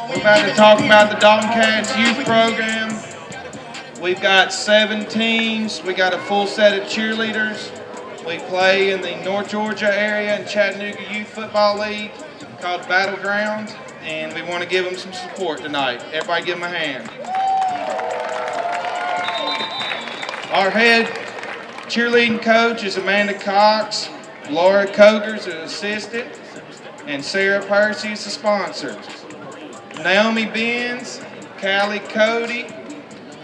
We're about to talk about the Dalton Cats youth program. We've got 7 teams. We got a full set of cheerleaders. We play in the North Georgia area in Chattanooga Youth Football League called Battleground, and we want to give them some support tonight. Everybody give them a hand. Our head cheerleading coach is Amanda Cox. Laura Coger's an assistant, and Sarah Percy is the sponsor. Naomi Benz, Callie Cody,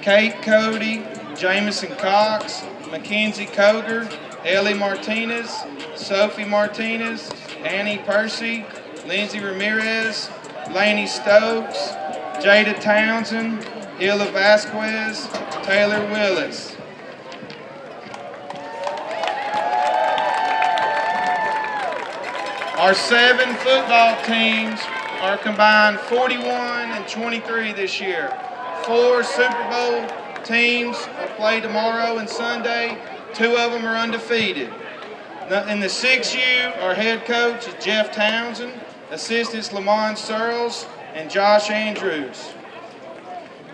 Kate Cody, Jamison Cox, Mackenzie Coger, Ellie Martinez, Sophie Martinez, Annie Percy, Lindsay Ramirez, Laney Stokes, Jada Townsend, Illa Vasquez, Taylor Willis. Our 7 football teams are combined 41 and 23 this year. 4 Super Bowl teams will play tomorrow and Sunday. 2 of them are undefeated. In the 6U, our head coach is Jeff Townsend, assistants Lamont Searles and Josh Andrews.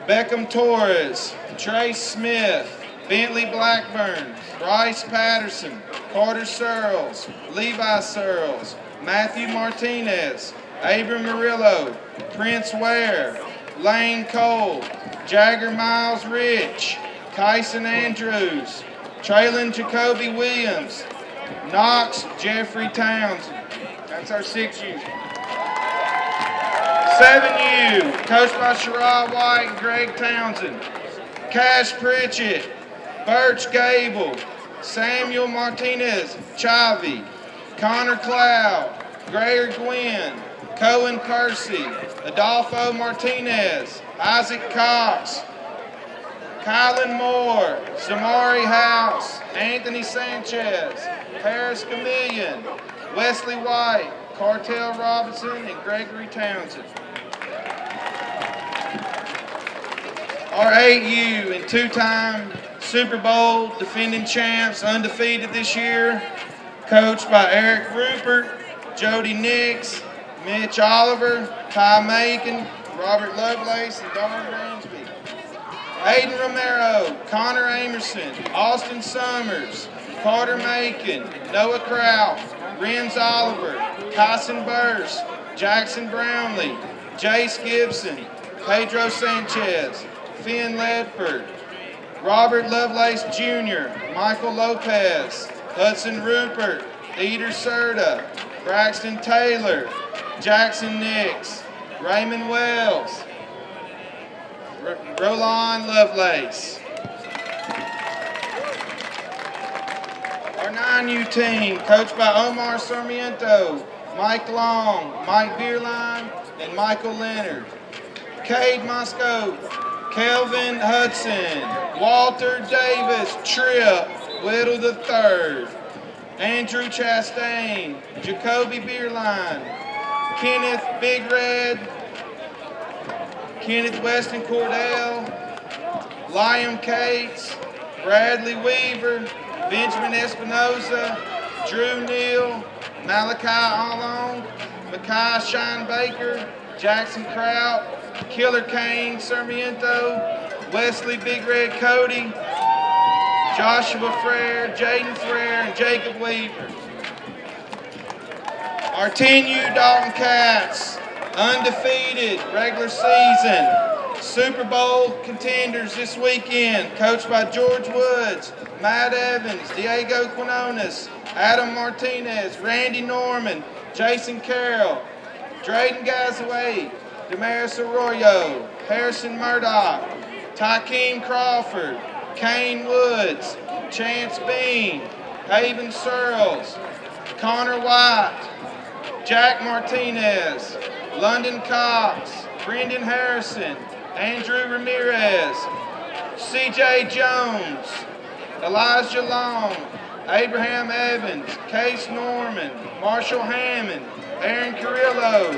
Beckham Torres, Trace Smith, Bentley Blackburn, Bryce Patterson, Carter Searles, Levi Searles, Matthew Martinez, Abram Murillo, Prince Ware, Lane Cole, Jagger Miles Rich, Kyson Andrews, Traylon Jacoby Williams, Knox Jeffrey Townsend. That's our 6U. 7U, coached by Sherrod White and Greg Townsend. Cash Pritchett, Birch Gable, Samuel Martinez Chavi, Connor Cloud, Greer Gwynn, Cohen Percy, Adolfo Martinez, Isaac Cox, Kylan Moore, Zamari House, Anthony Sanchez, Paris Chameleon, Wesley White, Cartel Robinson, and Gregory Townsend. Our 8U and 2-time Super Bowl defending champs, undefeated this year, coached by Eric Rupert, Jody Nix, Mitch Oliver, Ty Macon, Robert Lovelace, and Darren Ransby. Aiden Romero, Connor Amerson, Austin Summers, Carter Macon, Noah Kraft, Renz Oliver, Kyson Burst, Jackson Brownlee, Jace Gibson, Pedro Sanchez, Finn Ledford, Robert Lovelace Jr., Michael Lopez, Hudson Rupert, Eder Serta, Braxton Taylor, Jackson Nix, Raymond Wells, Roland Lovelace. Our 9U team, coached by Omar Sarmiento, Mike Long, Mike Bierlein, and Michael Leonard. Cade Moscow, Kelvin Hudson, Walter Davis, Tripp, Whittle III, Andrew Chastain, Jacoby Bierlein, Kenneth Big Red, Kenneth Weston Cordell, Liam Cates, Bradley Weaver, Benjamin Espinoza, Drew Neal, Malachi Along, Makai Shine Baker, Jackson Kraut, Killer Kane Sarmiento, Wesley Big Red Cody, Joshua Frere, Jaden Frere, and Jacob Weaver. Our 10U Dalton Cats, undefeated regular season, Super Bowl contenders this weekend, coached by George Woods, Matt Evans, Diego Quinones, Adam Martinez, Randy Norman, Jason Carroll, Drayden Gazaway, Damaris Arroyo, Harrison Murdoch, Tykeem Crawford, Kane Woods, Chance Bean, Haven Searles, Connor White, Jack Martinez, London Cox, Brendan Harrison, Andrew Ramirez, CJ Jones, Elijah Long, Abraham Evans, Case Norman, Marshall Hammond, Aaron Carrillo,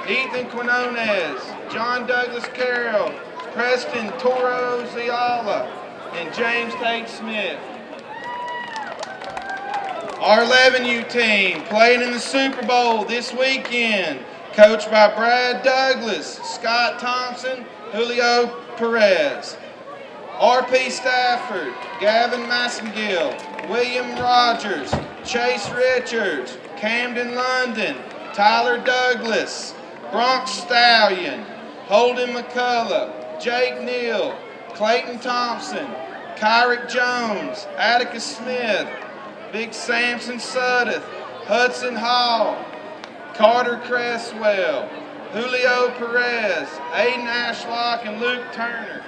Ethan Quinones, John Douglas Carroll, Preston Toro Ziala, and James Tate Smith. Our 11U team playing in the Super Bowl this weekend. Coached by Brad Douglas, Scott Thompson, Julio Perez. R.P. Stafford, Gavin Massengill, William Rogers, Chase Richards, Camden London, Tyler Douglas, Bronx Stallion, Holden McCullough, Jake Neal, Clayton Thompson, Kyrick Jones, Atticus Smith, Big Samson Suddeth, Hudson Hall, Carter Cresswell, Julio Perez, Aiden Ashlock, and Luke Turner.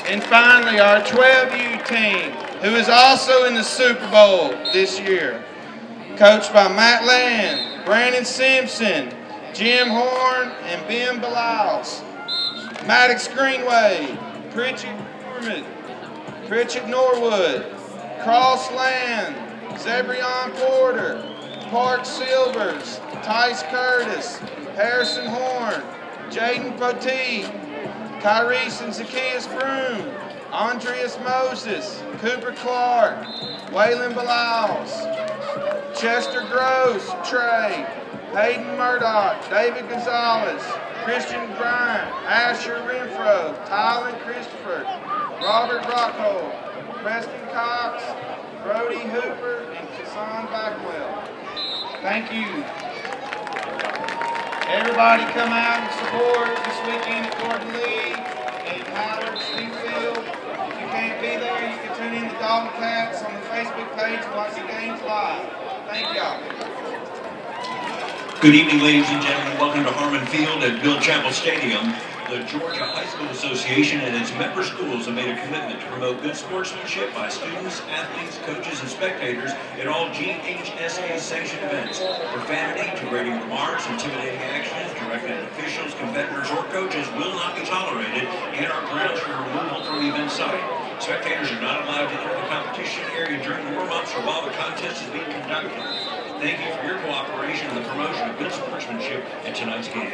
And finally, our 12U team, who is also in the Super Bowl this year, coached by Matt Land, Brandon Simpson, Jim Horn, and Ben Balaus. Maddox Greenway, Pritchett Norwood, Cross Land, Zebrion Porter, Park Silvers, Tice Curtis, Harrison Horn, Jaden Poteet, Tyrese and Zacchaeus Broom, Andreas Moses, Cooper Clark, Waylon Balaus, Chester Gross, Trey, Hayden Murdoch, David Gonzalez, Christian Bryant, Asher Renfro, Tylen Christopher, Robert Rockhold, Preston Cox, Brody Hooper, and Kassan Backwell. Thank you. Everybody come out and support this weekend at Gordon Lee and Howard Steamfield. If you can't be there, you can tune in to Dalton Cats on the Facebook page and watch the games live. Thank y'all. Good evening, ladies and gentlemen. Welcome to Harmon Field at Bill Chappell Stadium. The Georgia High School Association and its member schools have made a commitment to promote good sportsmanship by students, athletes, coaches, and spectators at all GHSA-sanctioned events. Profanity, degrading remarks, intimidating actions directed at officials, competitors, or coaches will not be tolerated and are grounds for removal from the event site. Spectators are not allowed to enter the competition area during the warm-ups or while the contest is being conducted. Thank you for your cooperation in the promotion of good sportsmanship at tonight's game.